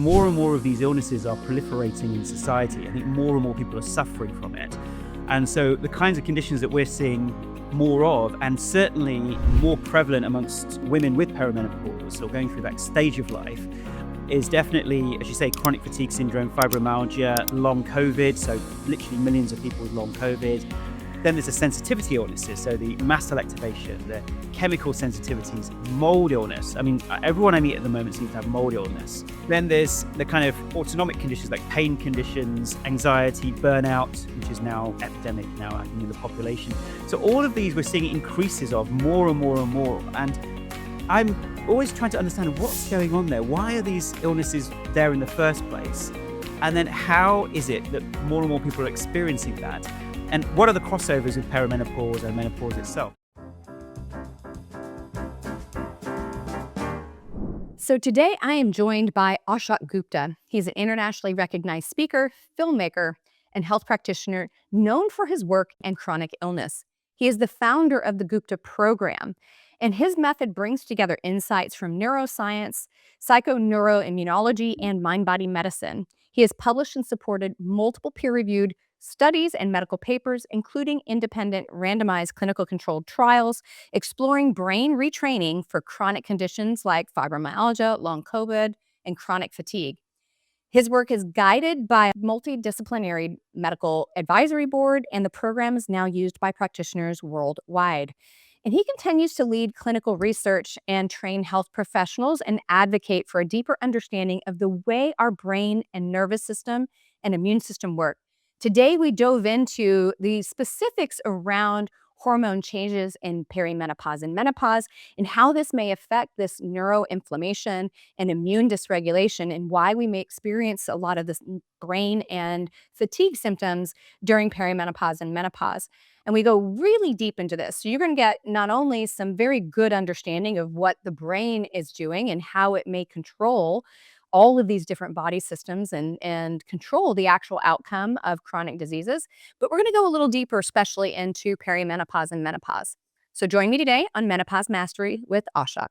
more and more of these illnesses are proliferating in society. I think more and more people are suffering from it. And so the kinds of conditions that we're seeing more of, and certainly more prevalent amongst women with perimenopause or going through that stage of life, is definitely, as you say, chronic fatigue syndrome, fibromyalgia, long COVID, so literally millions of people with long COVID. Then there's the sensitivity illnesses, so the mast cell activation, the chemical sensitivities, mold illness. I mean, everyone I meet at the moment seems to have mold illness. Then there's the kind of autonomic conditions like pain conditions, anxiety, burnout, which is now epidemic now I think in the population. So all of these we're seeing increases of more and more and more. And I'm always trying to understand what's going on there. Why are these illnesses there in the first place? And then how is it that more and more people are experiencing that? And what are the crossovers with perimenopause and menopause itself? So today I am joined by Ashok Gupta. He's an internationally recognized speaker, filmmaker, and health practitioner known for his work in chronic illness. He is the founder of the Gupta Program, and his method brings together insights from neuroscience, psychoneuroimmunology, and mind-body medicine. He has published and supported multiple peer-reviewed studies and medical papers, including independent randomized clinical controlled trials exploring brain retraining for chronic conditions like fibromyalgia, long COVID, and chronic fatigue. His work is guided by a multidisciplinary medical advisory board, and the program is now used by practitioners worldwide. And he continues to lead clinical research and train health professionals and advocate for a deeper understanding of the way our brain and nervous system and immune system work. Today, we dove into the specifics around hormone changes in perimenopause and menopause and how this may affect this neuroinflammation and immune dysregulation and why we may experience a lot of this brain and fatigue symptoms during perimenopause and menopause. And we go really deep into this. So you're going to get not only some very good understanding of what the brain is doing and how it may control all of these different body systems and control the actual outcome of chronic diseases. But we're going to go a little deeper, especially into perimenopause and menopause. So join me today on Menopause Mastery with Ashok.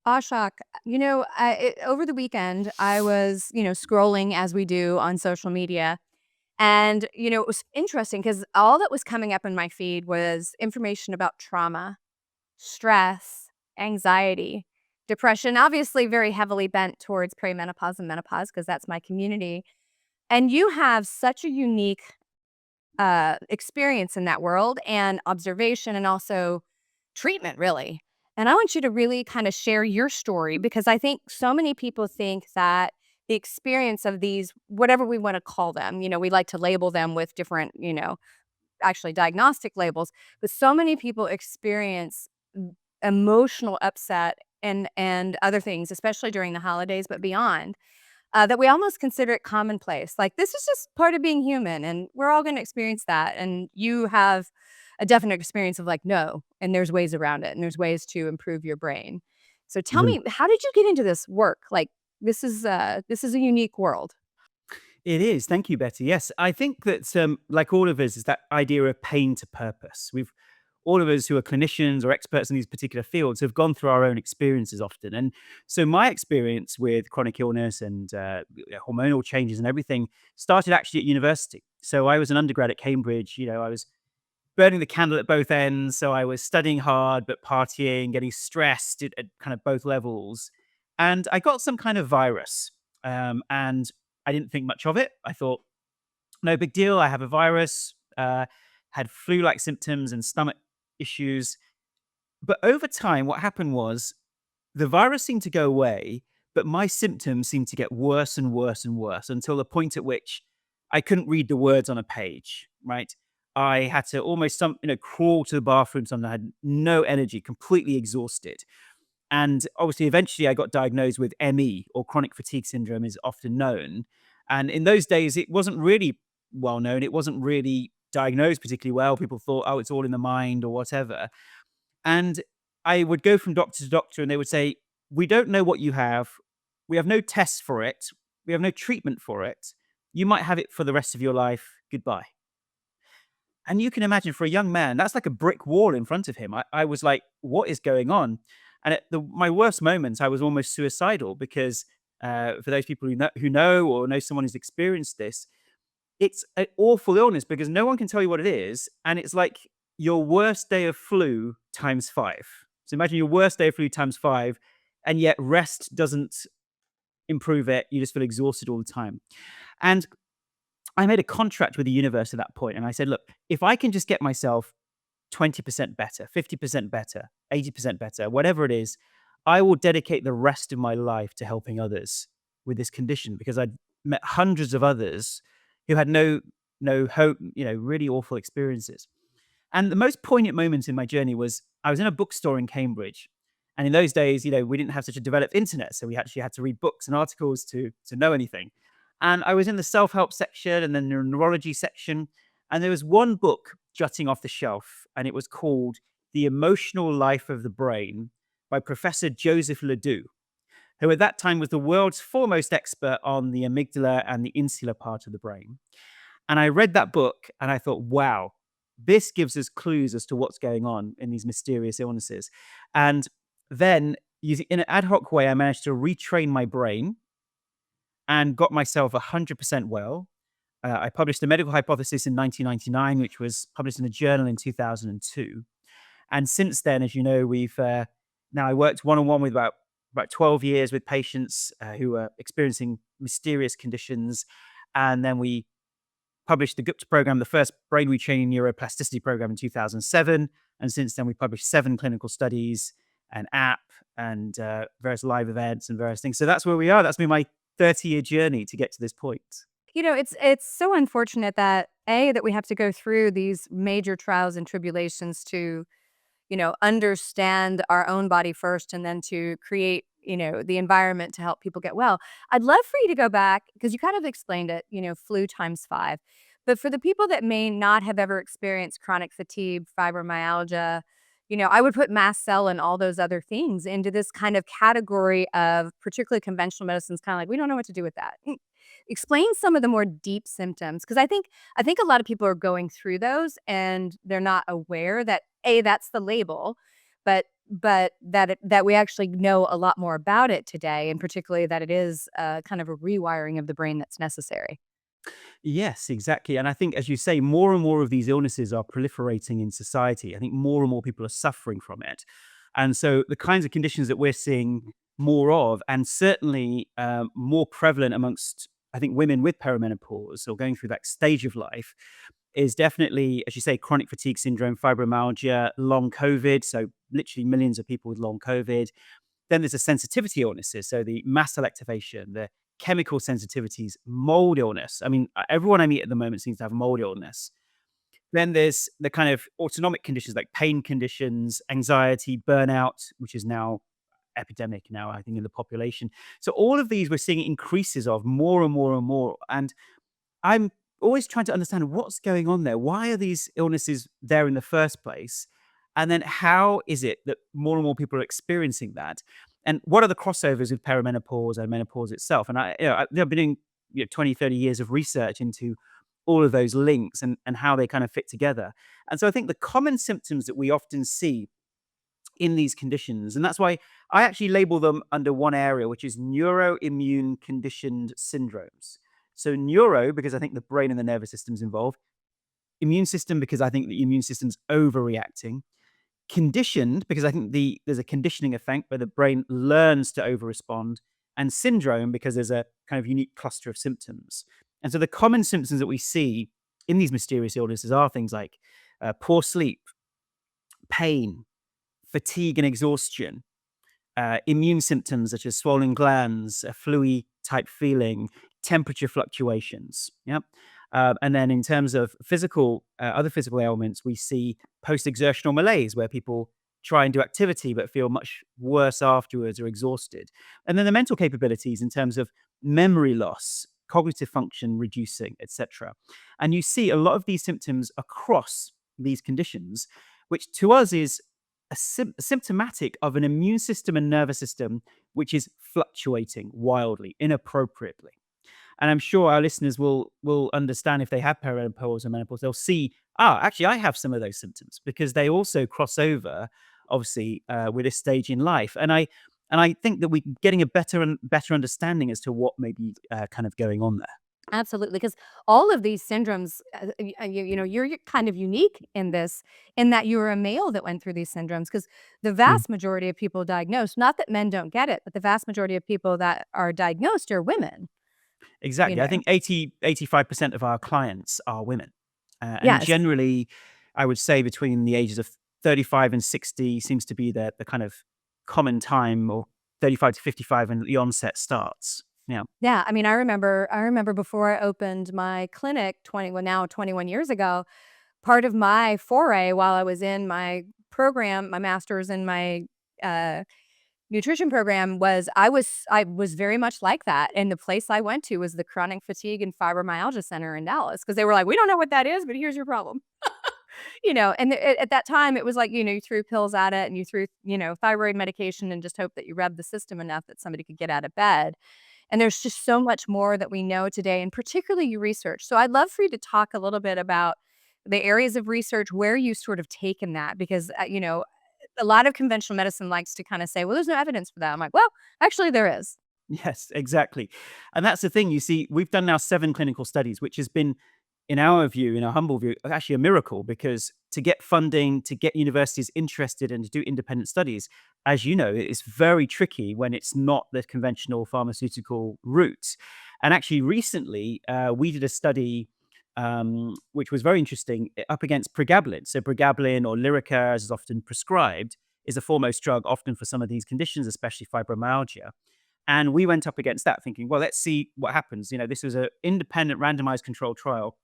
Ashok, over the weekend, I was, scrolling as we do on social media. And, it was interesting because all that was coming up in my feed was information about trauma, stress, anxiety, depression, obviously very heavily bent towards perimenopause and menopause because that's my community. And you have such a unique experience in that world and observation and also treatment, really. And I want you to really kind of share your story because I think so many people think that the experience of these, whatever we want to call them, we like to label them with different, actually diagnostic labels, but so many people experience emotional upset and other things, especially during the holidays, but beyond, that we almost consider it commonplace. Like, this is just part of being human, and we're all going to experience that. And you have a definite experience of like, no, and there's ways around it, and there's ways to improve your brain. So tell me, how did you get into this work? Like, this is a unique world. It is. Thank you, Betty. Yes, I think that, like all of us, is that idea of pain to purpose. All of us who are clinicians or experts in these particular fields have gone through our own experiences often. And so my experience with chronic illness and hormonal changes and everything started actually at university. So I was an undergrad at Cambridge. I was burning the candle at both ends. So I was studying hard, but partying, getting stressed at kind of both levels. And I got some kind of virus. And I didn't think much of it. I thought, no big deal. I have a virus, had flu-like symptoms and stomach issues. But over time, what happened was the virus seemed to go away, but my symptoms seemed to get worse and worse and worse until the point at which I couldn't read the words on a page, right? I had to almost crawl to the bathroom. Sometimes I had no energy, completely exhausted. And obviously, eventually I got diagnosed with ME, or chronic fatigue syndrome is often known. And in those days, it wasn't really well known. It wasn't really diagnosed particularly well. People thought, oh, it's all in the mind or whatever. And I would go from doctor to doctor and they would say, we don't know what you have. We have no tests for it. We have no treatment for it. You might have it for the rest of your life. Goodbye. And you can imagine for a young man, that's like a brick wall in front of him. I was like, what is going on? And at my worst moments, I was almost suicidal because for those people who know or know someone who's experienced this, it's an awful illness because no one can tell you what it is, and it's like your worst day of flu times 5. So imagine your worst day of flu times 5, and yet rest doesn't improve it. You just feel exhausted all the time. And I made a contract with the universe at that point, and I said, "Look, if I can just get myself 20% better, 50% better, 80% better, whatever it is, I will dedicate the rest of my life to helping others with this condition," because I'd met hundreds of others who had no hope, really awful experiences. And the most poignant moment in my journey was I was in a bookstore in Cambridge. And in those days, we didn't have such a developed internet. So we actually had to read books and articles to know anything. And I was in the self-help section and then the neurology section. And there was one book jutting off the shelf, and it was called The Emotional Life of the Brain by Professor Joseph Ledoux, who at that time was the world's foremost expert on the amygdala and the insular part of the brain. And I read that book and I thought, wow, this gives us clues as to what's going on in these mysterious illnesses. And then, using in an ad hoc way, I managed to retrain my brain and got myself 100% well. I published a medical hypothesis in 1999, which was published in a journal in 2002. And since then, as you know, we've now I worked one on one with about 12 years with patients who are experiencing mysterious conditions, and then we published the Gupta Program, the first brain retraining neuroplasticity program in 2007. And since then, we published 7 clinical studies, an app, and various live events and various things. So that's where we are. That's been my 30-year journey to get to this point. It's so unfortunate that that we have to go through these major trials and tribulations to understand our own body first and then to create, the environment to help people get well. I'd love for you to go back because you kind of explained it, flu times 5. But for the people that may not have ever experienced chronic fatigue, fibromyalgia, I would put mast cell and all those other things into this kind of category of particularly conventional medicines, kind of like we don't know what to do with that. Explain some of the more deep symptoms because I think a lot of people are going through those and they're not aware that that's the label, but that we actually know a lot more about it today, and particularly that it is kind of a rewiring of the brain that's necessary. Yes, exactly. And I think, as you say, more and more of these illnesses are proliferating in society. I think more and more people are suffering from it. And so the kinds of conditions that we're seeing more of, and certainly more prevalent amongst, I think, women with perimenopause or going through that stage of life, is definitely, as you say, chronic fatigue syndrome, fibromyalgia, long COVID. So literally millions of people with long COVID. Then there's the sensitivity illnesses, so the mast cell activation, the chemical sensitivities, mold illness. I mean, everyone I meet at the moment seems to have mold illness. Then there's the kind of autonomic conditions like pain conditions, anxiety, burnout, which is now epidemic now, I think, in the population. So all of these we're seeing increases of more and more and more. And I'm always trying to understand what's going on there. Why are these illnesses there in the first place? And then how is it that more and more people are experiencing that? And what are the crossovers with perimenopause and menopause itself? And I've been doing 20, 30 years of research into all of those links and how they kind of fit together. And so I think the common symptoms that we often see in these conditions, and that's why I actually label them under one area, which is neuroimmune conditioned syndromes. So neuro, because I think the brain and the nervous system's involved. Immune system, because I think the immune system's overreacting. Conditioned, because I think there's a conditioning effect where the brain learns to overrespond. And syndrome, because there's a kind of unique cluster of symptoms. And so the common symptoms that we see in these mysterious illnesses are things like poor sleep, pain, fatigue and exhaustion, immune symptoms such as swollen glands, a fluey type feeling, temperature fluctuations. Yep. And then in terms of other physical ailments, we see post-exertional malaise where people try and do activity but feel much worse afterwards or exhausted. And then the mental capabilities in terms of memory loss, cognitive function reducing, etc. And you see a lot of these symptoms across these conditions, which to us is symptomatic of an immune system and nervous system which is fluctuating wildly, inappropriately. And I'm sure our listeners will understand if they have perimenopause or menopause, they'll see, actually, I have some of those symptoms because they also cross over, obviously, with this stage in life. And And I think that we're getting a better understanding as to what may be kind of going on there. Absolutely, because all of these syndromes, you're kind of unique in this, in that you were a male that went through these syndromes. Because the Mm. vast majority of people diagnosed, not that men don't get it, but the vast majority of people that are diagnosed are women, you Exactly. I know? think 85% of our clients are women. And Yes. generally, I would say between the ages of 35 and 60 seems to be the kind of common time, or 35 to 55 when the onset starts. Yeah. Yeah, I mean, I remember before I opened my clinic 21 years ago, part of my foray while I was in my program, my master's in my, uh nutrition program, was I was very much like that, and the place I went to was the Chronic Fatigue and Fibromyalgia Center in Dallas, because they were like, "We don't know what that is, but here's your problem." And at that time, it was like, you threw pills at it and you threw, thyroid medication and just hope that you rubbed the system enough that somebody could get out of bed. And there's just so much more that we know today, and particularly you research. So I'd love for you to talk a little bit about the areas of research where you sort of taken that, because, a lot of conventional medicine likes to kind of say, well, there's no evidence for that. I'm like, well, actually, there is. Yes, exactly. And that's the thing. You see, we've done now 7 clinical studies, which has been, in our view, in our humble view, actually a miracle, because to get funding, to get universities interested and to do independent studies, as you know, it's very tricky when it's not the conventional pharmaceutical route. And actually, recently, we did a study which was very interesting, up against pregabalin. So, pregabalin, or Lyrica, as is often prescribed, is the foremost drug often for some of these conditions, especially fibromyalgia. And we went up against that thinking, well, let's see what happens. This was an independent randomized controlled trial.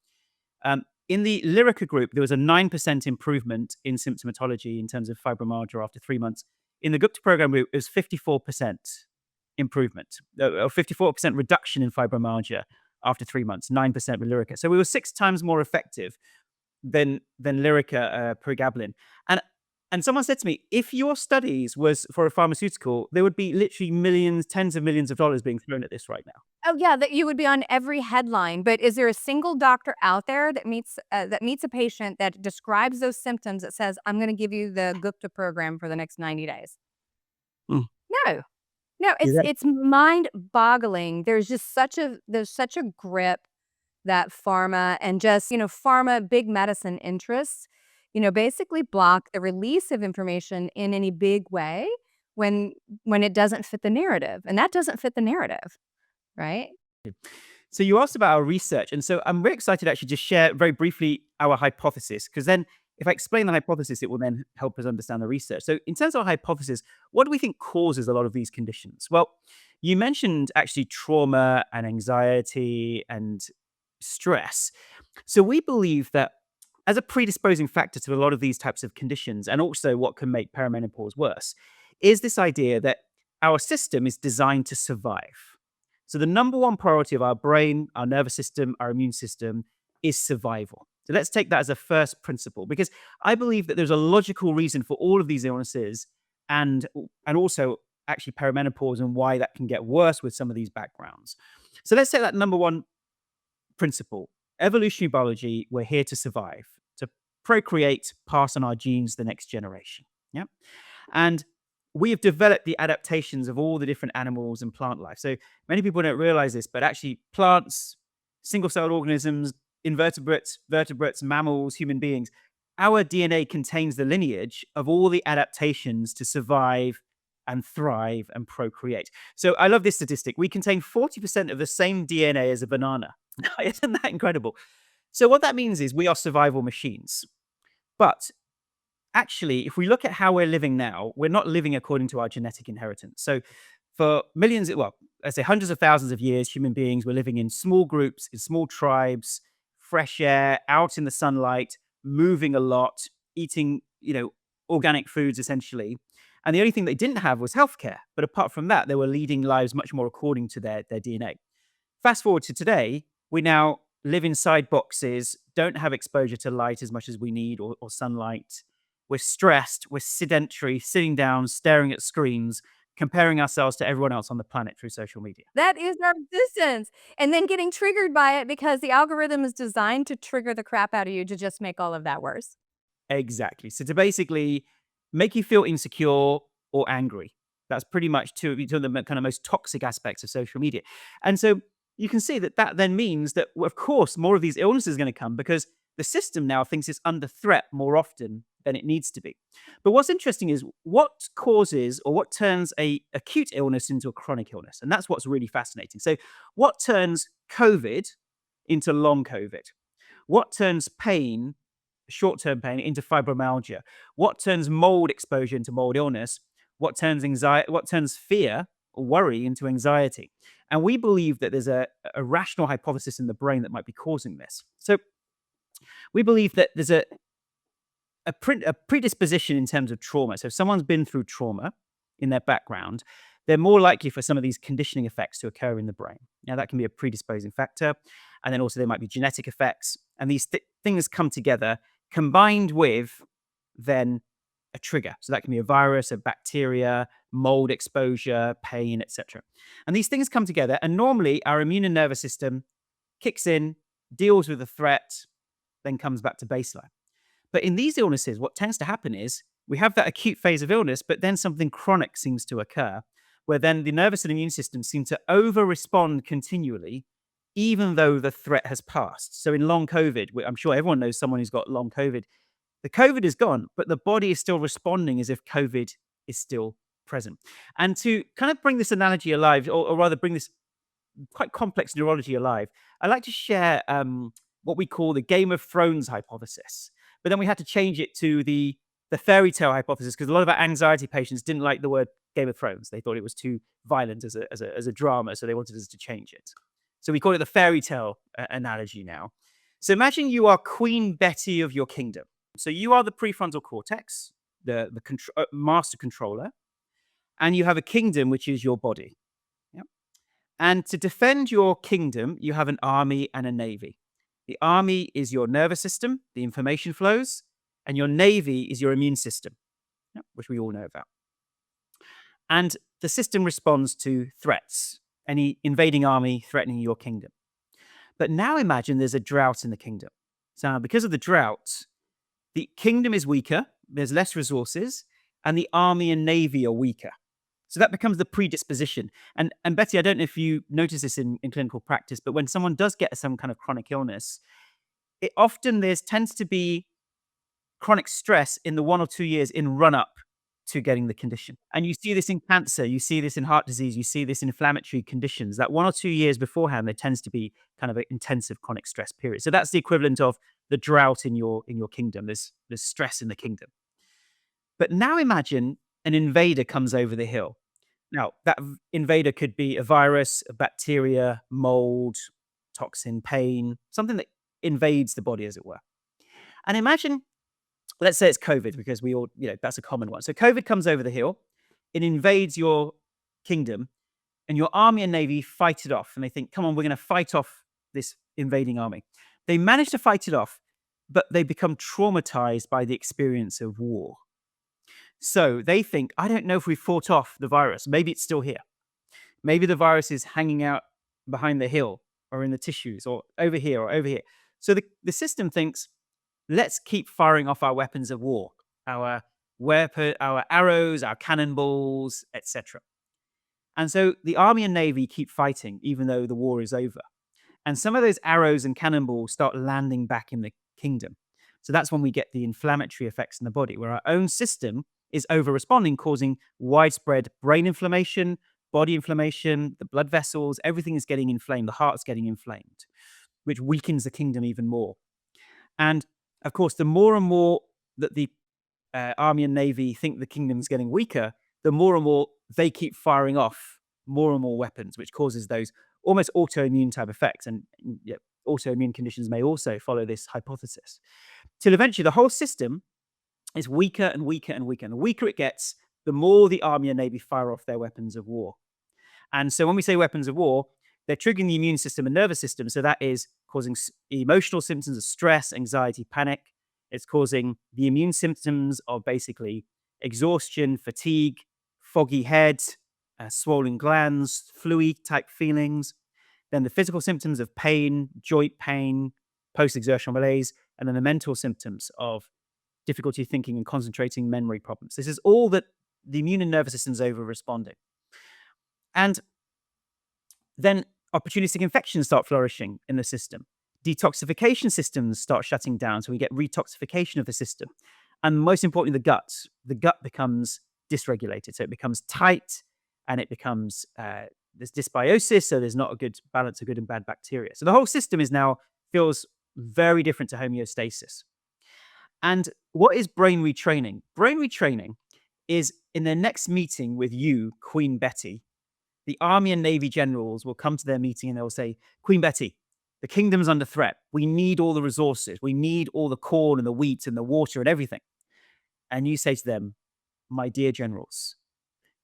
In the Lyrica group, there was a 9% improvement in symptomatology in terms of fibromyalgia after 3 months. In the Gupta program group, it was 54% improvement, or 54% reduction in fibromyalgia after 3 months, 9% with Lyrica. So we were 6 times more effective than Lyrica, pregabalin. And and someone said to me, if your studies was for a pharmaceutical, there would be literally millions, tens of millions of dollars being thrown at this right now. Oh, yeah, that you would be on every headline, but is there a single doctor out there that meets a patient that describes those symptoms that says, "I'm gonna give you the Gupta program for the next 90 days"? Mm. No. No, Is that it's mind-boggling. There's such a grip that pharma and just, pharma, big medicine interests, basically block the release of information in any big way when when it doesn't fit the narrative, and that doesn't fit the narrative, right? So you asked about our research, and so I'm very excited to actually just share very briefly our hypothesis, because then if I explain the hypothesis, it will then help us understand the research. So in terms of our hypothesis, what do we think causes a lot of these conditions? Well, you mentioned actually trauma and anxiety and stress. So we believe that as a predisposing factor to a lot of these types of conditions, and also what can make perimenopause worse, is this idea that our system is designed to survive. So the number one priority of our brain, our nervous system, our immune system is survival. So let's take that as a first principle, because I believe that there's a logical reason for all of these illnesses, and also actually perimenopause, and why that can get worse with some of these backgrounds. So let's take that number one principle. Evolutionary biology, we're here to survive, to procreate, pass on our genes to the next generation. Yeah. And we have developed the adaptations of all the different animals and plant life. So many people don't realize this, but actually, plants, single celled organisms, invertebrates, vertebrates, mammals, human beings, our DNA contains the lineage of all the adaptations to survive and thrive and procreate. So I love this statistic. We contain 40% of the same DNA as a banana. Isn't that incredible? So what that means is we are survival machines. But actually, if we look at how we're living now, we're not living according to our genetic inheritance. So for millions, well, let's say hundreds of thousands of years, human beings were living in small groups, in small tribes, fresh air, out in the sunlight, moving a lot, eating, organic foods essentially. And the only thing they didn't have was healthcare. But apart from that, they were leading lives much more according to their DNA. Fast forward to today, we now live inside boxes, don't have exposure to light as much as we need, or sunlight. We're stressed, we're sedentary, sitting down, staring at screens, comparing ourselves to everyone else on the planet through social media. That is our existence, and then getting triggered by it because the algorithm is designed to trigger the crap out of you to just make all of that worse. Exactly. So to basically make you feel insecure or angry. That's pretty much two of the kind of most toxic aspects of social media. And so you can see that that then means that, of course, more of these illnesses are going to come because the system now thinks it's under threat more often than it needs to be. But what's interesting is what causes or what turns a acute illness into a chronic illness, and that's what's really fascinating. So, what turns COVID into long COVID? What turns pain, short-term pain, into fibromyalgia? What turns mold exposure into mold illness? What turns anxiety? What turns fear or worry into anxiety? And we believe that there's a rational hypothesis in the brain that might be causing this. So we believe that there's a predisposition in terms of trauma. So if someone's been through trauma in their background, they're more likely for some of these conditioning effects to occur in the brain. Now, that can be a predisposing factor. And then also there might be genetic effects. And these things come together, combined with then a trigger. So that can be a virus, a bacteria, mold exposure, pain, etc. And these things come together. And normally our immune and nervous system kicks in, deals with the threat, then comes back to baseline. But in these illnesses, what tends to happen is we have that acute phase of illness, but then something chronic seems to occur, where then the nervous and immune system seem to over-respond continually, even though the threat has passed. So in long COVID, I'm sure everyone knows someone who's got long COVID. The COVID is gone, but the body is still responding as if COVID is still present. And to kind of bring this analogy alive, or rather bring this quite complex neurology alive, I like to share what we call the Game of Thrones hypothesis. But then we had to change it to the fairy tale hypothesis because a lot of our anxiety patients didn't like the word Game of Thrones. They thought it was too violent as a drama, so they wanted us to change it. So we call it the fairy tale analogy now. So imagine you are Queen Betty of your kingdom. So you are the prefrontal cortex, the master controller, and you have a kingdom, which is your body. Yep. And to defend your kingdom, you have an army and a navy. The army is your nervous system, the information flows, and your navy is your immune system, yep, which we all know about. And the system responds to threats, any invading army threatening your kingdom. But now imagine there's a drought in the kingdom. So because of the drought, the kingdom is weaker, there's less resources, and the army and navy are weaker. So that becomes the predisposition. And Betty, I don't know if you notice this in clinical practice, but when someone does get some kind of chronic illness, it often tends to be chronic stress in the 1 or 2 years in run up to getting the condition. And you see this in cancer, you see this in heart disease, you see this in inflammatory conditions. That 1 or 2 years beforehand, there tends to be kind of an intensive chronic stress period. So that's the equivalent of the drought in your kingdom. There's stress in the kingdom. But now imagine an invader comes over the hill. Now, that invader could be a virus, a bacteria, mold, toxin, pain, something that invades the body, as it were. And imagine, let's say it's COVID, because we all, that's a common one. So COVID comes over the hill, it invades your kingdom, and your army and navy fight it off. And they think, come on, we're going to fight off this invading army. They manage to fight it off, but they become traumatized by the experience of war. So they think, I don't know if we fought off the virus. Maybe it's still here. Maybe the virus is hanging out behind the hill or in the tissues or over here or over here. So the system thinks, let's keep firing off our weapons of war, our arrows, our cannonballs, etc. And so the army and navy keep fighting, even though the war is over. And some of those arrows and cannonballs start landing back in the kingdom. So that's when we get the inflammatory effects in the body, where our own system is over-responding, causing widespread brain inflammation, body inflammation, the blood vessels, everything is getting inflamed, the heart's getting inflamed, which weakens the kingdom even more. And of course, the more and more that the army and navy think the kingdom's getting weaker, the more and more they keep firing off more and more weapons, which causes those almost autoimmune type effects. And autoimmune conditions may also follow this hypothesis. Till eventually the whole system is weaker and weaker and weaker. And the weaker it gets, the more the army and navy fire off their weapons of war. And so when we say weapons of war, they're triggering the immune system and nervous system. So that is causing emotional symptoms of stress, anxiety, panic. It's causing the immune symptoms of basically exhaustion, fatigue, foggy head, swollen glands, flu-y type feelings. Then the physical symptoms of pain, joint pain, post-exertional malaise, and then the mental symptoms of difficulty thinking and concentrating, memory problems. This is all that the immune and nervous system's over responding. And then opportunistic infections start flourishing in the system. Detoxification systems start shutting down, so we get retoxification of the system. And most importantly, the gut becomes dysregulated. So it becomes tight and it becomes, there's dysbiosis, so there's not a good balance of good and bad bacteria. So the whole system is now feels very different to homeostasis. And what is brain retraining? Brain retraining is in their next meeting with you, Queen Betty, the Army and Navy generals will come to their meeting and they'll say, Queen Betty, the kingdom's under threat. We need all the resources. We need all the corn and the wheat and the water and everything. And you say to them, my dear generals,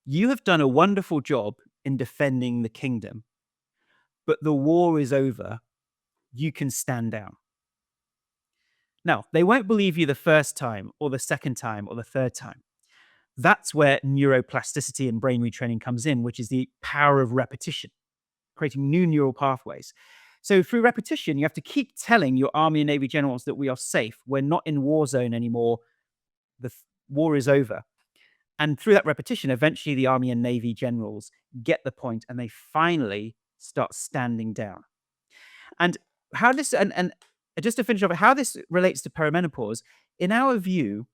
you have done a wonderful job in defending the kingdom, but the war is over. You can stand down. Now, they won't believe you the first time or the second time or the third time. That's where neuroplasticity and brain retraining comes in, which is the power of repetition, creating new neural pathways. So through repetition, you have to keep telling your Army and Navy generals that we are safe. We're not in war zone anymore. The war is over. And through that repetition, eventually the Army and Navy generals get the point and they finally start standing down. And how this, and just to finish off, how this relates to perimenopause, in our view,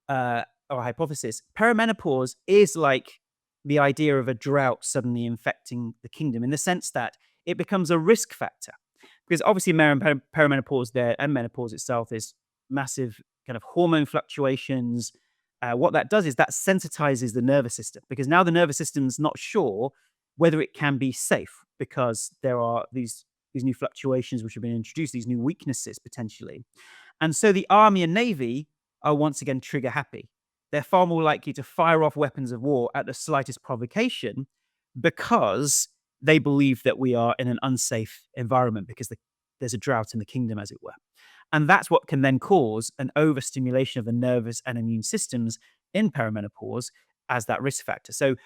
or hypothesis, perimenopause is like the idea of a drought suddenly infecting the kingdom in the sense that it becomes a risk factor. Because obviously perimenopause there and menopause itself is massive kind of hormone fluctuations. What that does is that sensitizes the nervous system because now the nervous system's not sure whether it can be safe because there are these new fluctuations which have been introduced, these new weaknesses potentially. And so the Army and Navy are once again trigger happy. They're far more likely to fire off weapons of war at the slightest provocation because they believe that we are in an unsafe environment because there's a drought in the kingdom, as it were. And that's what can then cause an overstimulation of the nervous and immune systems in perimenopause as that risk factor. So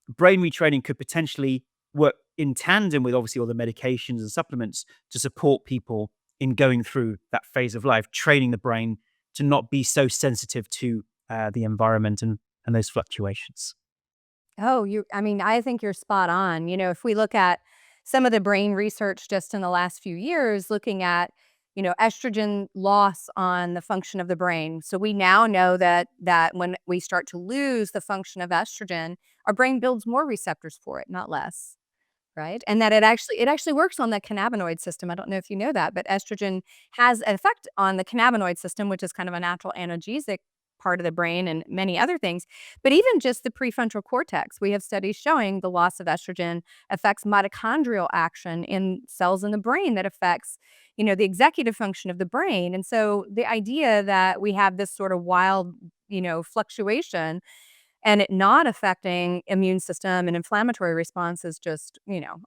brain retraining could potentially work in tandem with obviously all the medications and supplements to support people in going through that phase of life, training the brain to not be so sensitive to the environment and those fluctuations. Oh, I think you're spot on. If we look at some of the brain research just in the last few years, looking at, estrogen loss on the function of the brain. So we now know that when we start to lose the function of estrogen, our brain builds more receptors for it, not less. Right? And that it actually works on the cannabinoid system. I don't know if you know that, but estrogen has an effect on the cannabinoid system, which is kind of a natural analgesic part of the brain and many other things. But even just the prefrontal cortex, we have studies showing the loss of estrogen affects mitochondrial action in cells in the brain that affects, the executive function of the brain. And so the idea that we have this sort of wild, fluctuation and it not affecting immune system and inflammatory response is just,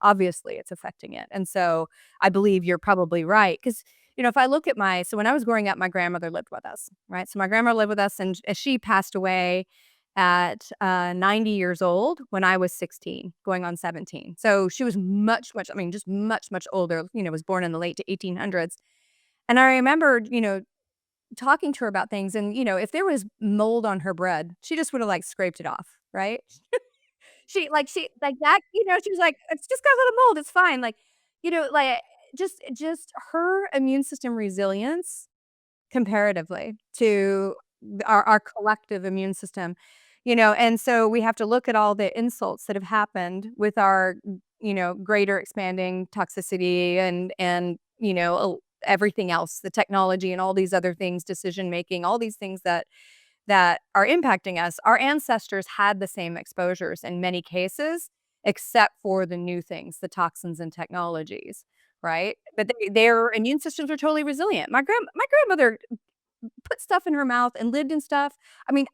obviously it's affecting it. And so I believe you're probably right. Because, if I look at so when I was growing up, my grandmother lived with us, right? So my grandmother lived with us and she passed away at 90 years old when I was 16, going on 17. So she was much, much, just much, much older, was born in the late 1800s. And I remember, talking to her about things and, if there was mold on her bread, she just would have, scraped it off, right? She like that, she was like, "It's just got a little mold, it's fine." Just her immune system resilience comparatively to our collective immune system, and so we have to look at all the insults that have happened with our, greater expanding toxicity and, everything else, the technology and all these other things, decision making, all these things that are impacting us. Our ancestors had the same exposures in many cases, except for the new things, the toxins and technologies, right? But their immune systems were totally resilient. My grandmother put stuff in her mouth and lived in stuff.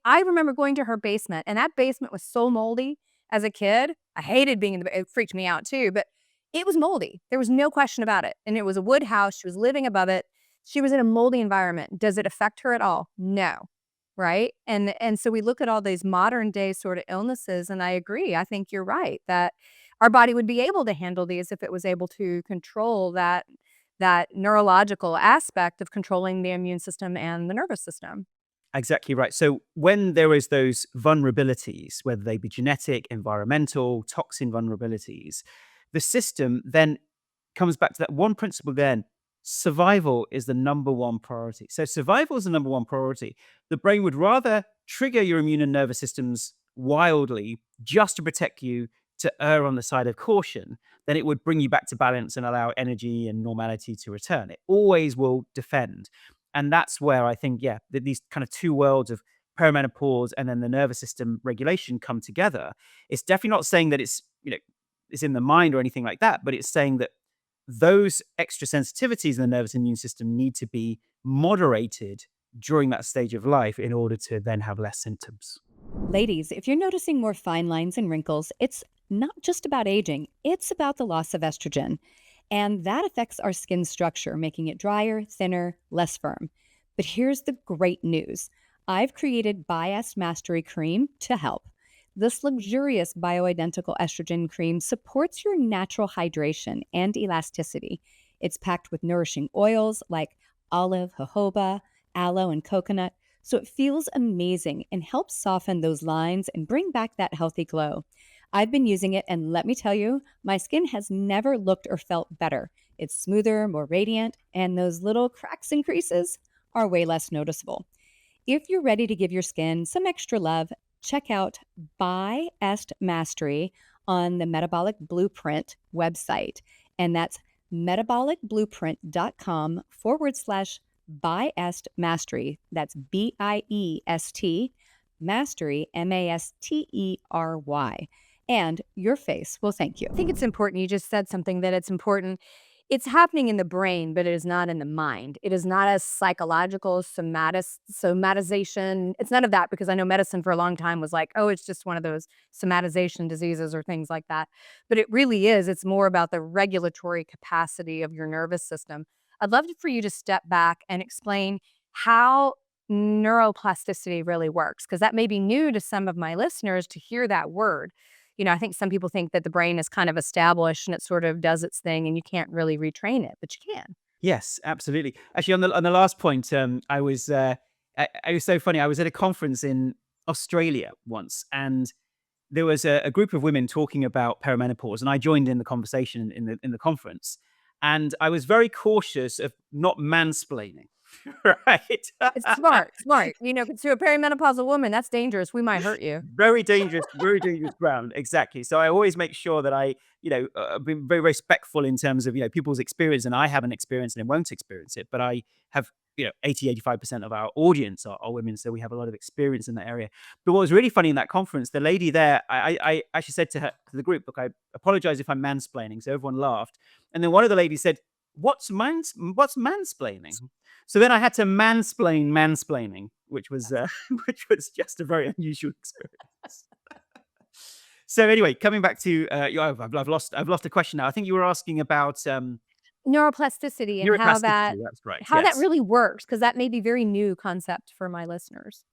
I remember going to her basement, and that basement was so moldy as a kid. I hated being it freaked me out too, but it was moldy. There was no question about it. And it was a wood house. She was living above it. She was in a moldy environment. Does it affect her at all? No. Right? And so we look at all these modern day sort of illnesses, and I agree. I think you're right that our body would be able to handle these if it was able to control that neurological aspect of controlling the immune system and the nervous system. Exactly right. So when there is those vulnerabilities, whether they be genetic, environmental, toxin vulnerabilities, the system then comes back to that one principle again. Survival is the number one priority. So survival is the number one priority. The brain would rather trigger your immune and nervous systems wildly just to protect you, to err on the side of caution, than it would bring you back to balance and allow energy and normality to return. It always will defend. And that's where I think, yeah, that these kind of two worlds of perimenopause and then the nervous system regulation come together. It's definitely not saying that it's in the mind or anything like that, but it's saying that those extra sensitivities in the nervous and immune system need to be moderated during that stage of life in order to then have less symptoms. Ladies, if you're noticing more fine lines and wrinkles, it's not just about aging, it's about the loss of estrogen. And that affects our skin structure, making it drier, thinner, less firm. But here's the great news: I've created Biased Mastery Cream to help. This luxurious bioidentical estrogen cream supports your natural hydration and elasticity. It's packed with nourishing oils like olive, jojoba, aloe, and coconut, so it feels amazing and helps soften those lines and bring back that healthy glow. I've been using it, and let me tell you, my skin has never looked or felt better. It's smoother, more radiant, and those little cracks and creases are way less noticeable. If you're ready to give your skin some extra love, check out Buy Est Mastery on the Metabolic Blueprint website. And that's metabolicblueprint.com/Biest Mastery. That's BIEST Mastery, MASTERY. And your face will thank you. I think it's important. You just said something that it's important. It's happening in the brain, but it is not in the mind. It is not a psychological somatization. It's none of that, because I know medicine for a long time was like, oh, it's just one of those somatization diseases or things like that. But it really is. It's more about the regulatory capacity of your nervous system. I'd love for you to step back and explain how neuroplasticity really works, because that may be new to some of my listeners to hear that word. I think some people think that the brain is kind of established and it sort of does its thing and you can't really retrain it, but you can. Yes, absolutely. Actually, on the last point, it was so funny. I was at a conference in Australia once, and there was a group of women talking about perimenopause, and I joined in the conversation in the conference, and I was very cautious of not mansplaining, right? It's smart, smart. To a perimenopausal woman, that's dangerous. We might hurt you. Very dangerous ground. Exactly. So I always make sure that been very respectful in terms of, people's experience, and I haven't experienced and won't experience it, but I have, 85% of our audience are women. So we have a lot of experience in that area. But what was really funny in that conference, the lady there, I actually said to the group, look, I apologize if I'm mansplaining. So everyone laughed. And then one of the ladies said, what's mansplaining? So then I had to mansplain mansplaining, which was which was just a very unusual experience. So anyway, coming back to I've lost a question now. I think you were asking about Neuroplasticity and how neuroplasticity. That's right. how that Yes. really works, because that may be very new concept for my listeners.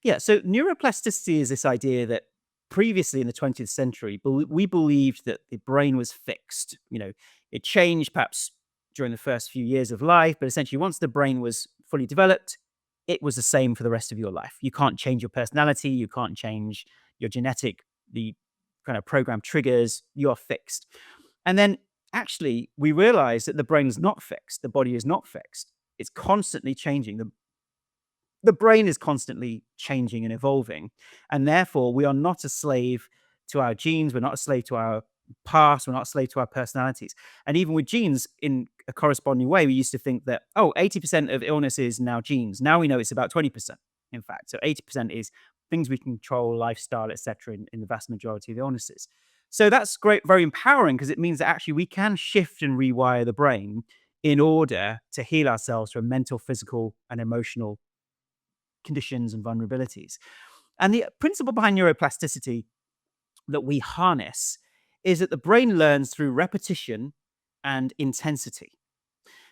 Yeah. So neuroplasticity is this idea that previously in the 20th century, we believed that the brain was fixed. It changed perhaps during the first few years of life, but essentially once the brain was fully developed, it was the same for the rest of your life. You can't change your personality. You can't change your the kind of program triggers. You're fixed. And then actually we realized that the brain is not fixed. The body is not fixed. It's constantly changing. The brain is constantly changing and evolving. And therefore, we are not a slave to our genes. We're not a slave to our past. We're not a slave to our personalities. And even with genes, in a corresponding way, we used to think that, 80% of illness is now genes. Now we know it's about 20%, in fact. So 80% is things we control, lifestyle, etc., in the vast majority of the illnesses. So that's great, very empowering, because it means that actually we can shift and rewire the brain in order to heal ourselves from mental, physical, and emotional conditions and vulnerabilities. And the principle behind neuroplasticity that we harness is that the brain learns through repetition and intensity.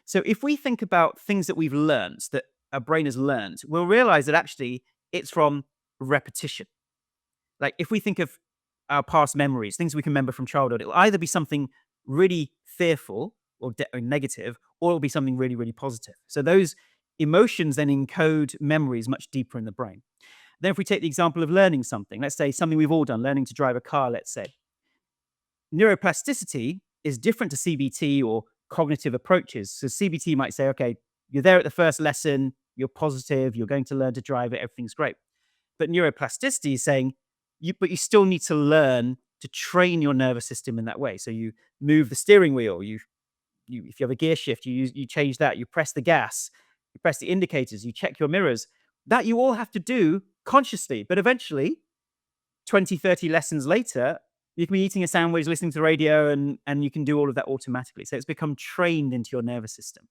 So if we think about things that we've learned, that our brain has learned, we'll realize that actually it's from repetition. Like if we think of our past memories, things we can remember from childhood, it'll either be something really fearful or negative, or it'll be something really, really positive. So those emotions then encode memories much deeper in the brain. Then if we take the example of learning something, let's say something we've all done, learning to drive a car, let's say. Neuroplasticity is different to CBT or cognitive approaches. So CBT might say, okay, you're there at the first lesson, you're positive, you're going to learn to drive it, everything's great. But neuroplasticity is saying, but you still need to learn to train your nervous system in that way. So you move the steering wheel, if you have a gear shift, you change that, you press the gas, you press the indicators, you check your mirrors. That you all have to do consciously. But eventually, 20, 30 lessons later, you can be eating a sandwich, listening to the radio, and you can do all of that automatically. So it's become trained into your nervous system.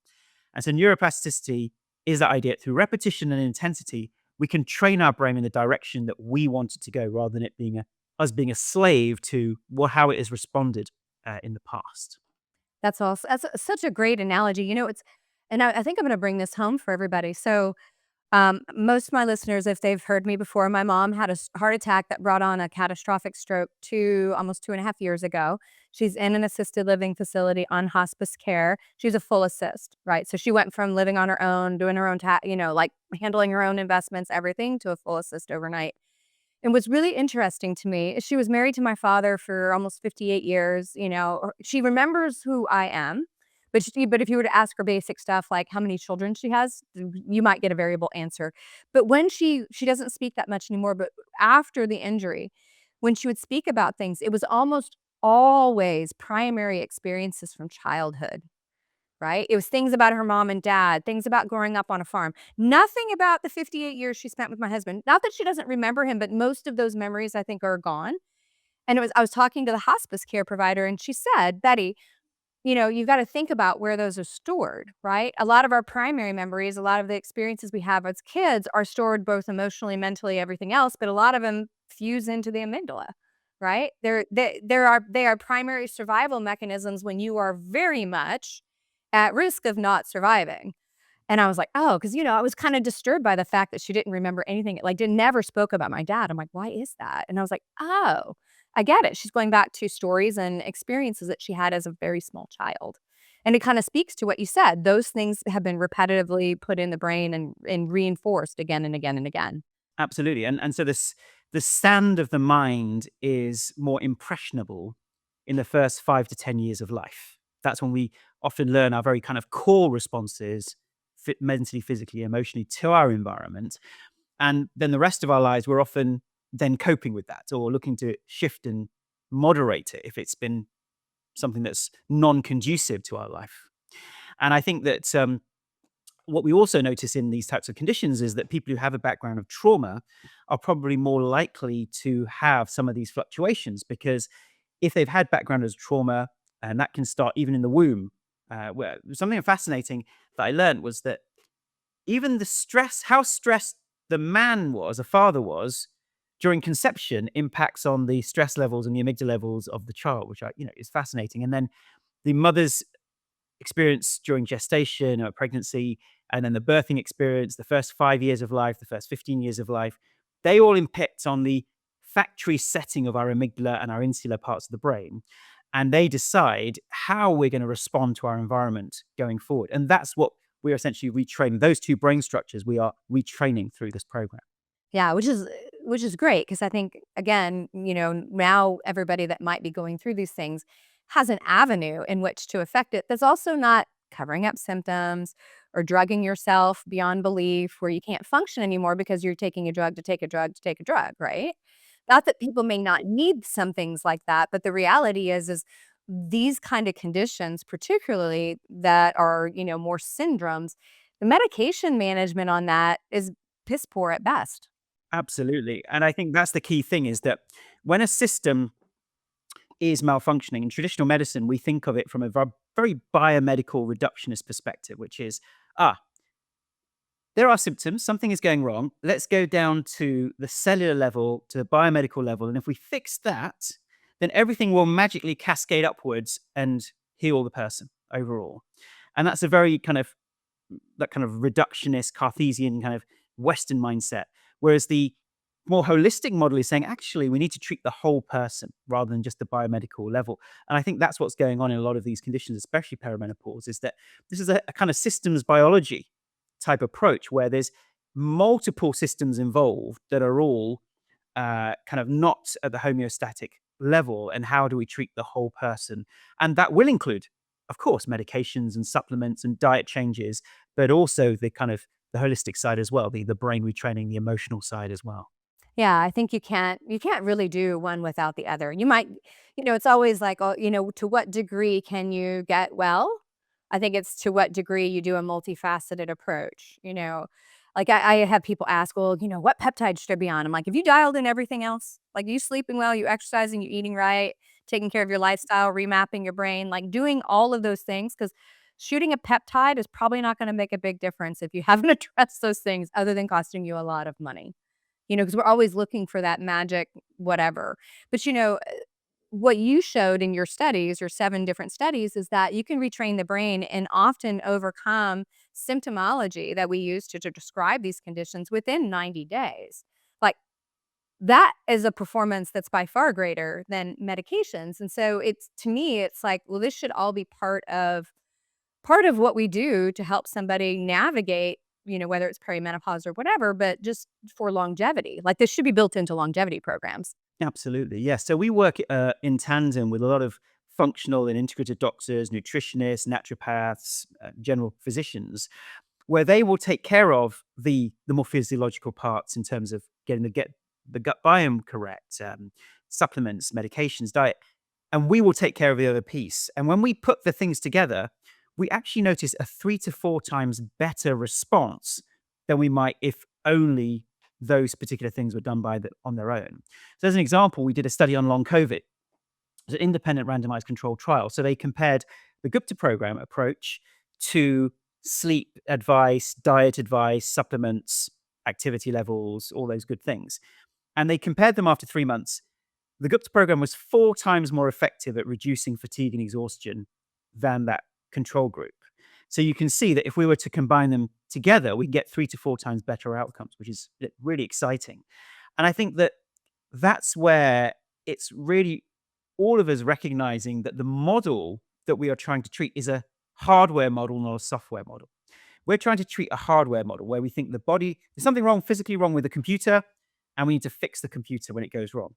And so neuroplasticity is that idea. Through repetition and intensity, we can train our brain in the direction that we want it to go, rather than it being us being a slave to how it has responded in the past. That's also such a great analogy. And I think I'm going to bring this home for everybody. So, most of my listeners, if they've heard me before, my mom had a heart attack that brought on a catastrophic stroke almost 2.5 years ago. She's in an assisted living facility on hospice care. She's a full assist, right? So she went from living on her own, doing her own, like handling her own investments, everything, to a full assist overnight. And what's really interesting to me is she was married to my father for almost 58 years. She remembers who I am, but if you were to ask her basic stuff like how many children she has, you might get a variable answer. But when she doesn't speak that much anymore, but after the injury, when she would speak about things, it was almost always primary experiences from childhood. Right? It was things about her mom and dad, things about growing up on a farm. Nothing about the 58 years she spent with my husband. Not that she doesn't remember him, but most of those memories I think are gone. And I was talking to the hospice care provider and she said, "Betty, you've got to think about where those are stored, right? A lot of our primary memories, a lot of the experiences we have as kids are stored both emotionally, mentally, everything else, but a lot of them fuse into the amygdala, right? They are primary survival mechanisms when you are very much at risk of not surviving." And I was like, "Oh," because I was kinda disturbed by the fact that she didn't remember anything, like, did never spoke about my dad. I'm like, "Why is that?" And I was like, "Oh, I get it." She's going back to stories and experiences that she had as a very small child. And it kinda speaks to what you said. Those things have been repetitively put in the brain and reinforced again and again and again. Absolutely. And so the sand of the mind is more impressionable in the first 5 to 10 years of life. That's when we often learn our very kind of core responses, mentally, physically, emotionally, to our environment. And then the rest of our lives, we're often then coping with that or looking to shift and moderate it if it's been something that's non-conducive to our life. And I think that what we also notice in these types of conditions is that people who have a background of trauma are probably more likely to have some of these fluctuations, because if they've had background as trauma, and that can start even in the womb, where something fascinating that I learned was that even the stress, how stressed the man was, a father was, during conception impacts on the stress levels and the amygdala levels of the child, which is fascinating. And then the mother's experience during gestation or pregnancy, and then the birthing experience, the first 5 years of life, the first 15 years of life, they all impact on the factory setting of our amygdala and our insular parts of the brain. And they decide how we're going to respond to our environment going forward. And that's what we're essentially retraining. Those two brain structures we are retraining through this program. Yeah, which is great because I think, again, now everybody that might be going through these things has an avenue in which to affect it that's also not covering up symptoms or drugging yourself beyond belief where you can't function anymore because you're taking a drug to take a drug to take a drug, right? Not that people may not need some things like that, but the reality is these kind of conditions, particularly that are, more syndromes, the medication management on that is piss poor at best. Absolutely. And I think that's the key thing, is that when a system is malfunctioning in traditional medicine, we think of it from a very biomedical reductionist perspective, which is, there are symptoms, something is going wrong. Let's go down to the cellular level, to the biomedical level. And if we fix that, then everything will magically cascade upwards and heal the person overall. And that's a very that kind of reductionist, Cartesian kind of Western mindset. Whereas the more holistic model is saying, actually, we need to treat the whole person rather than just the biomedical level. And I think that's what's going on in a lot of these conditions, especially perimenopause, is that this is a kind of systems biology type approach where there's multiple systems involved that are all kind of not at the homeostatic level, and how do we treat the whole person? And that will include, of course, medications and supplements and diet changes, but also the kind of the holistic side as well, the brain retraining, the emotional side as well. Yeah, I think you can't really do one without the other. You might, it's always like, oh, to what degree can you get well? I think it's to what degree you do a multifaceted approach. Like I have people ask, well, what peptide should I be on? I'm like, have you dialed in everything else? Like, you sleeping well, you exercising, you eating right, taking care of your lifestyle, remapping your brain, like doing all of those things, because shooting a peptide is probably not going to make a big difference if you haven't addressed those things, other than costing you a lot of money. Because we're always looking for that magic whatever. But, what you showed in your studies, your 7 different studies, is that you can retrain the brain and often overcome symptomology that we use to describe these conditions within 90 days. Like, that is a performance that's by far greater than medications. And so it's, to me, it's like, well, this should all be part of what we do to help somebody navigate, whether it's perimenopause or whatever, but just for longevity. Like, this should be built into longevity programs. Absolutely, yes. So we work in tandem with a lot of functional and integrative doctors, nutritionists, naturopaths, general physicians, where they will take care of the more physiological parts in terms of get the gut biome correct, supplements, medications, diet, and we will take care of the other piece. And when we put the things together, we actually notice a 3 to 4 times better response than we might if only those particular things were done on their own. So, as an example, we did a study on long COVID. It was an independent randomized controlled trial. So they compared the Gupta program approach to sleep advice, diet advice, supplements, activity levels, all those good things. And they compared them after 3 months. The Gupta program was 4 times more effective at reducing fatigue and exhaustion than that control group. So you can see that if we were to combine them together, we can get 3 to 4 times better outcomes, which is really exciting. And I think that that's where it's really all of us recognizing that the model that we are trying to treat is a hardware model, not a software model. We're trying to treat a hardware model where we think the body, there's something wrong, physically wrong with the computer, and we need to fix the computer when it goes wrong.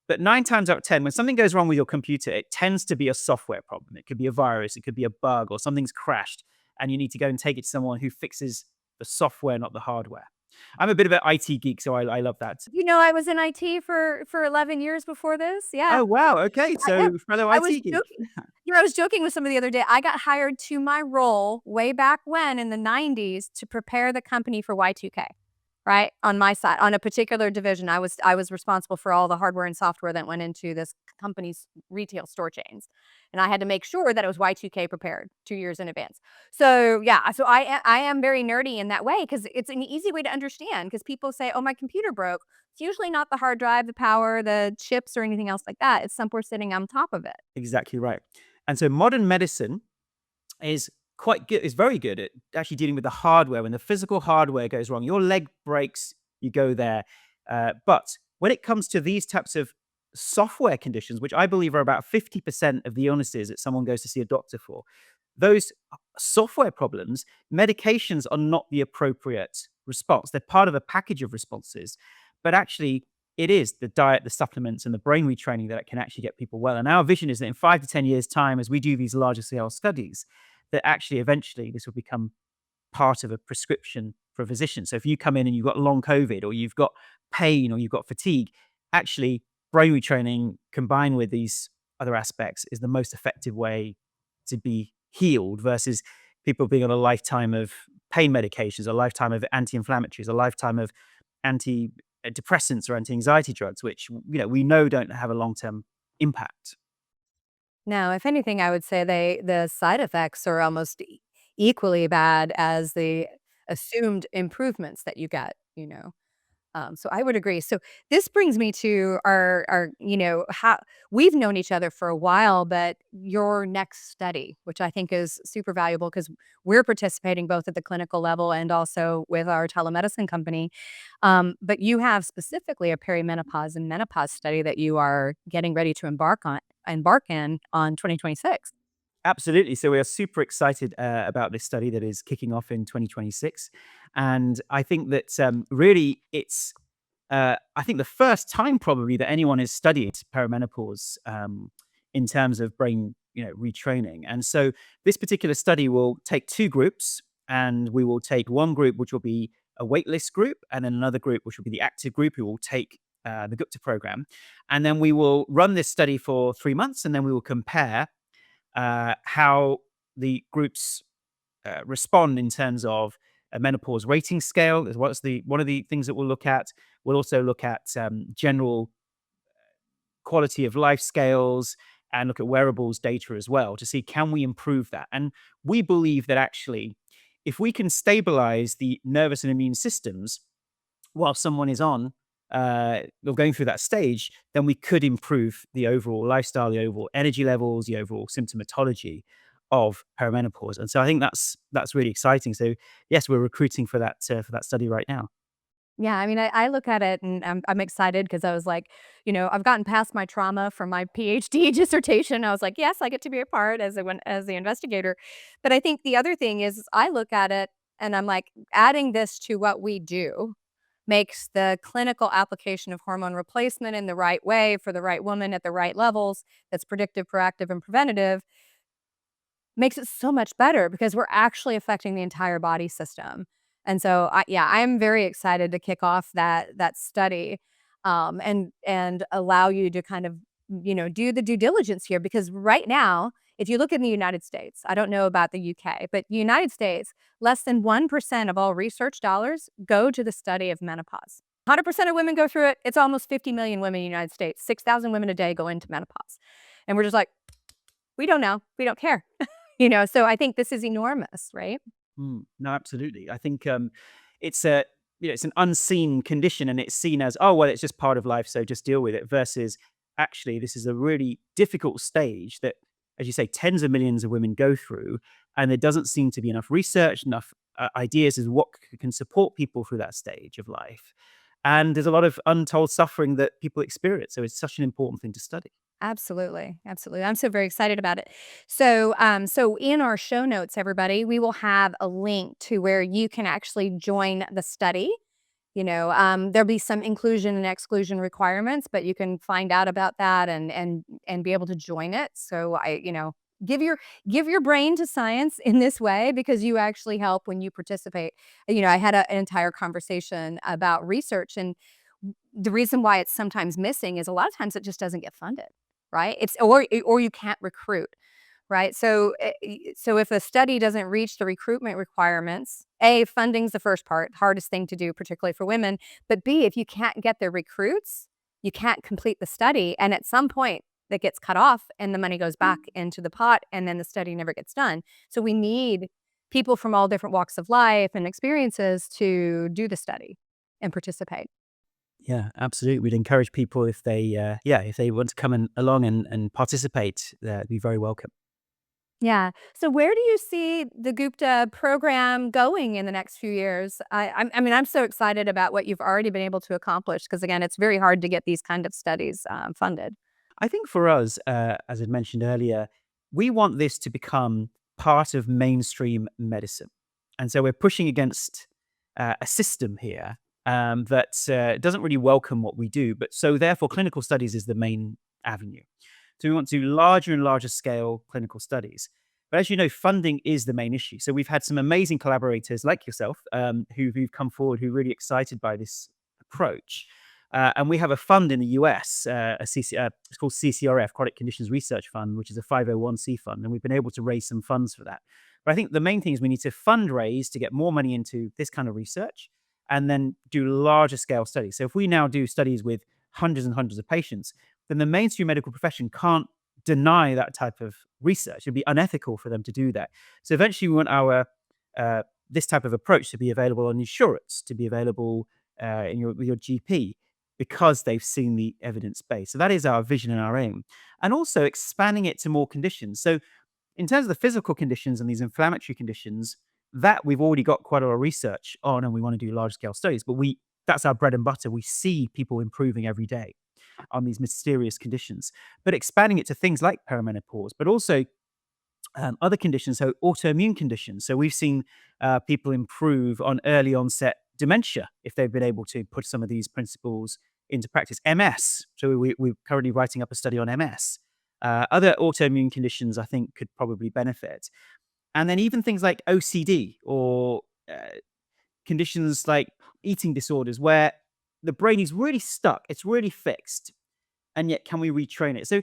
But 9 times out of 10, when something goes wrong with your computer, it tends to be a software problem. It could be a virus, it could be a bug, or something's crashed, and you need to go and take it to someone who fixes the software, not the hardware. I'm a bit of an IT geek, so I love that. I was in IT for 11 years before this. Yeah. Oh, wow. Okay. Yeah. So, fellow I was IT geek. joking. I was joking with somebody the other day. I got hired to my role way back when in the 90s to prepare the company for Y2K, right? On my side, on a particular division, I was responsible for all the hardware and software that went into this company's retail store chains. And I had to make sure that it was Y2K prepared 2 years in advance. So, yeah, so I am very nerdy in that way, because it's an easy way to understand, because people say, "Oh, my computer broke." It's usually not the hard drive, the power, the chips, or anything else like that. It's somewhere sitting on top of it. Exactly right. And so, modern medicine is quite good, is very good at actually dealing with the hardware. When the physical hardware goes wrong, your leg breaks, you go there. But when it comes to these types of software conditions, which I believe are about 50% of the illnesses that someone goes to see a doctor for, those software problems, medications are not the appropriate response. They're part of a package of responses, but actually, it is the diet, the supplements, and the brain retraining that can actually get people well. And our vision is that in 5 to 10 years' time, as we do these larger scale studies, that actually eventually this will become part of a prescription for a physician. So if you come in and you've got long COVID, or you've got pain, or you've got fatigue, actually brain retraining combined with these other aspects is the most effective way to be healed, versus people being on a lifetime of pain medications, a lifetime of anti-inflammatories, a lifetime of antidepressants or anti-anxiety drugs, which we know don't have a long-term impact. No, if anything, I would say the side effects are almost equally bad as the assumed improvements that you get. So I would agree. So this brings me to our how we've known each other for a while, but your next study, which I think is super valuable, because we're participating both at the clinical level and also with our telemedicine company. But you have specifically a perimenopause and menopause study that you are getting ready to embark in on 2026. Absolutely. So we are super excited about this study that is kicking off in 2026. And I think that really it's, I think the first time probably that anyone has studied perimenopause in terms of brain, retraining. And so this particular study will take two groups, and we will take one group, which will be a waitlist group, and then another group, which will be the active group, who will take the Gupta program. And then we will run this study for 3 months, and then we will compare how the groups respond in terms of a menopause rating scale. Is what's the one of the things that we'll look at. We'll also look at general quality of life scales and look at wearables data as well to see can we improve that. And we believe that actually, if we can stabilize the nervous and immune systems while someone is on or going through that stage, then we could improve the overall lifestyle, the overall energy levels, the overall symptomatology of perimenopause. And so I think that's really exciting. So yes, we're recruiting for that study right now. Yeah, I mean, I look at it and I'm excited because I was like, I've gotten past my trauma from my PhD dissertation. I was like, yes, I get to be a part as the investigator. But I think the other thing is I look at it and I'm like, adding this to what we do makes the clinical application of hormone replacement in the right way for the right woman at the right levels that's predictive, proactive, and preventative makes it so much better because we're actually affecting the entire body system. And so, I'm very excited to kick off that study, and allow you to kind of do the due diligence here because right now, if you look in the United States, I don't know about the UK, but the United States, less than 1% of all research dollars go to the study of menopause. 100% of women go through it. It's almost 50 million women in the United States. 6,000 women a day go into menopause. And we're just like, we don't know. We don't care. So I think this is enormous, right? No, absolutely. I think it's a it's an unseen condition, and it's seen as, oh well, it's just part of life, so just deal with it. Versus actually, this is a really difficult stage that, as you say, tens of millions of women go through, and there doesn't seem to be enough research, enough ideas as what can support people through that stage of life. And there's a lot of untold suffering that people experience. So it's such an important thing to study. Absolutely, absolutely. I'm so very excited about it. So in our show notes, everybody, we will have a link to where you can actually join the study. There'll be some inclusion and exclusion requirements, but you can find out about that and be able to join it. So give your brain to science in this way because you actually help when you participate. I had an entire conversation about research and the reason why it's sometimes missing is a lot of times it just doesn't get funded, right? Or you can't recruit, right? So if a study doesn't reach the recruitment requirements, A, funding's the first part, hardest thing to do, particularly for women. But B, if you can't get the recruits, you can't complete the study. And at some point, that gets cut off and the money goes back into the pot and then the study never gets done. So we need people from all different walks of life and experiences to do the study and participate. Yeah, absolutely. We'd encourage people if they, if they want to come along and participate, be very welcome. Yeah. So where do you see the Gupta program going in the next few years? I mean, I'm so excited about what you've already been able to accomplish because, again, it's very hard to get these kind of studies funded. I think for us, as I mentioned earlier, we want this to become part of mainstream medicine. And so we're pushing against a system here that doesn't really welcome what we do. But so therefore, clinical studies is the main avenue. So we want to do larger and larger scale clinical studies. But as you know, funding is the main issue. So we've had some amazing collaborators like yourself who've come forward who are really excited by this approach. And we have a fund in the US, it's called CCRF, Chronic Conditions Research Fund, which is a 501c fund. And we've been able to raise some funds for that. But I think the main thing is we need to fundraise to get more money into this kind of research and then do larger scale studies. So if we now do studies with hundreds and hundreds of patients, then the mainstream medical profession can't deny that type of research. It'd be unethical for them to do that. So eventually, we want our this type of approach to be available on insurance, to be available with your GP, because they've seen the evidence base. So that is our vision and our aim, and also expanding it to more conditions. So in terms of the physical conditions and these inflammatory conditions, that we've already got quite a lot of research on, and we want to do large scale studies. But that's our bread and butter. We see people improving every day on these mysterious conditions, but expanding it to things like perimenopause, but also other conditions, so autoimmune conditions. So we've seen people improve on early onset dementia if they've been able to put some of these principles into practice. MS. So we're currently writing up a study on MS. Other autoimmune conditions, I think, could probably benefit. And then even things like OCD or conditions like eating disorders where the brain is really stuck, it's really fixed, and yet can we retrain it? So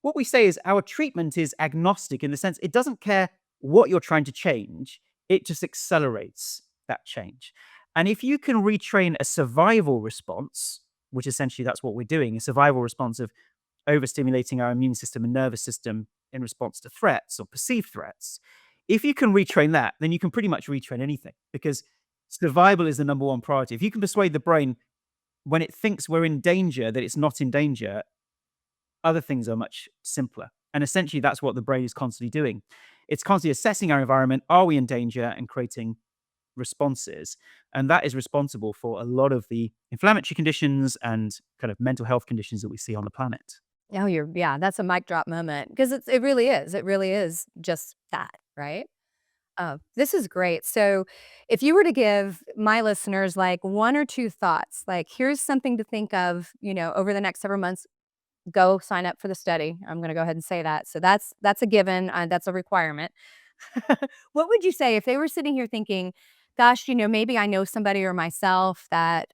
what we say is our treatment is agnostic in the sense it doesn't care what you're trying to change, it just accelerates that change. And if you can retrain a survival response, which essentially that's what we're doing, a survival response of overstimulating our immune system and nervous system in response to threats or perceived threats. If you can retrain that, then you can pretty much retrain anything because survival is the number one priority. If you can persuade the brain when it thinks we're in danger that it's not in danger, other things are much simpler. And essentially, that's what the brain is constantly doing. It's constantly assessing our environment. Are we in danger? And creating responses. And that is responsible for a lot of the inflammatory conditions and kind of mental health conditions that we see on the planet. Oh, yeah, that's a mic drop moment because it really is. It really is just that, right? Oh, this is great. So, if you were to give my listeners like one or two thoughts, like here's something to think of, over the next several months, go sign up for the study. I'm going to go ahead and say that. So that's a given. That's a requirement. What would you say if they were sitting here thinking, "Gosh, maybe I know somebody or myself that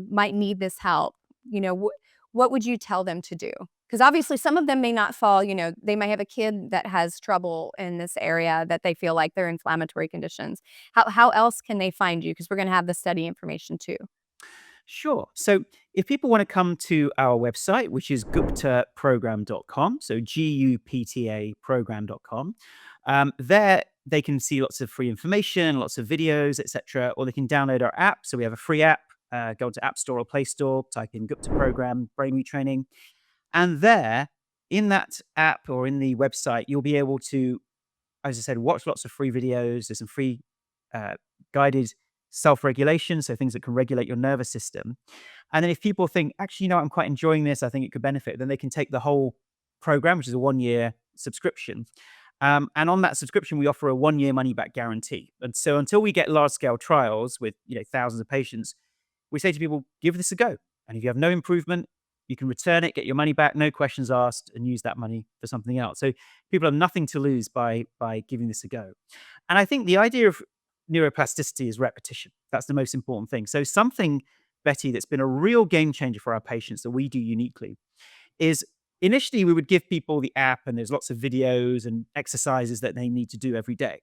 might need this help." What would you tell them to do? Because obviously, some of them may not fall. They may have a kid that has trouble in this area that they feel like they're inflammatory conditions. How else can they find you? Because we're going to have the study information too. Sure. So if people want to come to our website, which is guptaprogram.com, so GUPTA program.com, there they can see lots of free information, lots of videos, etc. Or they can download our app. So we have a free app. Go to App Store or Play Store, type in Gupta Program, Brain Retraining. And there, in that app or in the website, you'll be able to, as I said, watch lots of free videos. There's some free uh, guided self-regulation, so things that can regulate your nervous system. And then if people think, actually, I'm quite enjoying this, I think it could benefit, then they can take the whole program, which is a 1-year subscription. And on that subscription, we offer a 1-year money-back guarantee. And so until we get large-scale trials with thousands of patients, we say to people, give this a go. And if you have no improvement, you can return it, get your money back, no questions asked, and use that money for something else. So people have nothing to lose by giving this a go. And I think the idea of neuroplasticity is repetition. That's the most important thing. So something, Betty, that's been a real game changer for our patients that we do uniquely is initially we would give people the app and there's lots of videos and exercises that they need to do every day.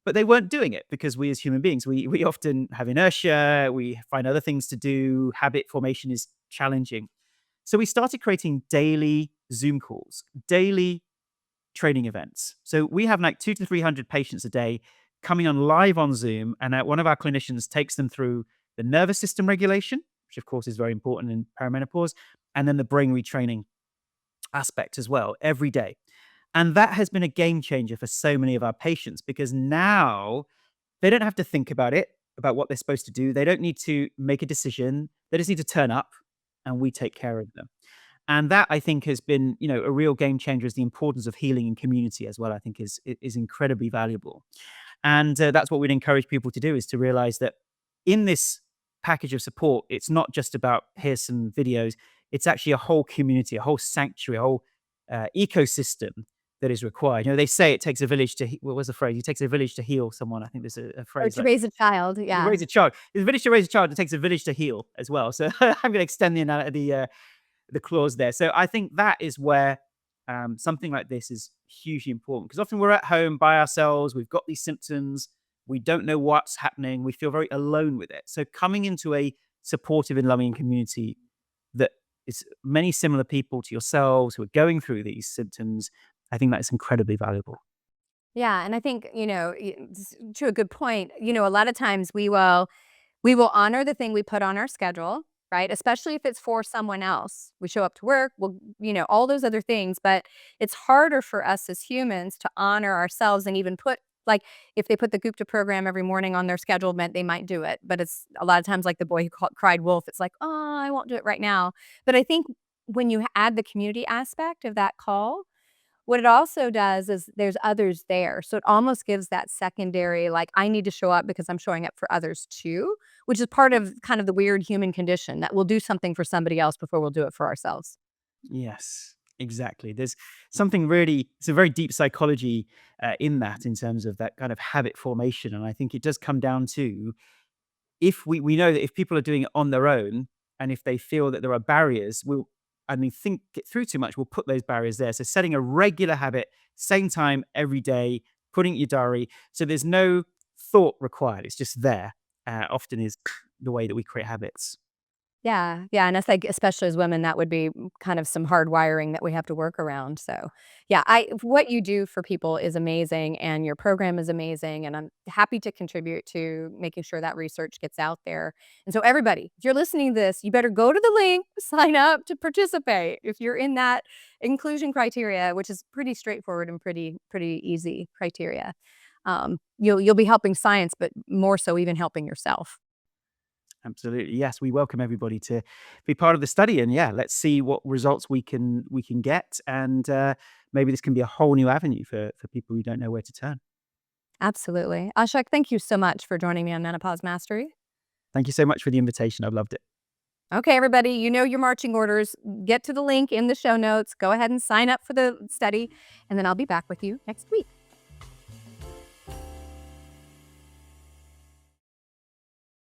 But they weren't doing it because we as human beings, we often have inertia, we find other things to do, habit formation is challenging. So we started creating daily Zoom calls, daily training events. So we have like 200 to 300 patients a day coming on live on Zoom, and one of our clinicians takes them through the nervous system regulation, which of course is very important in perimenopause, and then the brain retraining aspect as well every day. And that has been a game changer for so many of our patients because now they don't have to think about it, about what they're supposed to do. They don't need to make a decision. They just need to turn up and we take care of them. And that I think has been, a real game changer is the importance of healing in community as well, I think is incredibly valuable. And that's what we'd encourage people to do is to realize that in this package of support, it's not just about here's some videos. It's actually a whole community, a whole sanctuary, a whole ecosystem that is required. They say it takes a village to, what was the phrase? It takes a village to heal someone. I think there's a Or phrase to like, raise a child, you yeah. raise a child. There's a village to raise a child. It takes a village to heal as well. So I'm going to extend the clause there. So I think that is where something like this is hugely important because often we're at home by ourselves. We've got these symptoms. We don't know what's happening. We feel very alone with it. So coming into a supportive and loving community that is many similar people to yourselves who are going through these symptoms, I think that is incredibly valuable. Yeah, and I think, to a good point, a lot of times we will honor the thing we put on our schedule, right? Especially if it's for someone else. We show up to work, all those other things, but it's harder for us as humans to honor ourselves and even put like if they put the Gupta program every morning on their schedule meant they might do it, but it's a lot of times like the boy who cried wolf. It's like, "Oh, I won't do it right now." But I think when you add the community aspect of that call, What it also does is there's others there. So it almost gives that secondary, like, I need to show up because I'm showing up for others too, which is part of kind of the weird human condition that we'll do something for somebody else before we'll do it for ourselves. Yes, exactly. There's something really, it's a very deep psychology in that, in terms of that kind of habit formation. And I think it does come down to, if we know that if people are doing it on their own, and if they feel that there are barriers, we'll, and they think it through too much, we'll put those barriers there. So setting a regular habit, same time every day, putting it in your diary. So there's no thought required. It's just there. Often is the way that we create habits. Yeah, yeah, and I think especially as women, that would be kind of some hard wiring that we have to work around, so, yeah, I what you do for people is amazing, and your program is amazing, and I'm happy to contribute to making sure that research gets out there, and so everybody, if you're listening to this, you better go to the link, sign up to participate if you're in that inclusion criteria, which is pretty straightforward and pretty easy criteria. You'll be helping science, but more so even helping yourself. Absolutely. Yes, we welcome everybody to be part of the study, and yeah, let's see what results we can get, and maybe this can be a whole new avenue for people who don't know where to turn. Absolutely. Ashok, thank you so much for joining me on Menopause Mastery. Thank you so much for the invitation. I've loved it. Okay, everybody, you know your marching orders. Get to the link in the show notes. Go ahead and sign up for the study, and then I'll be back with you next week.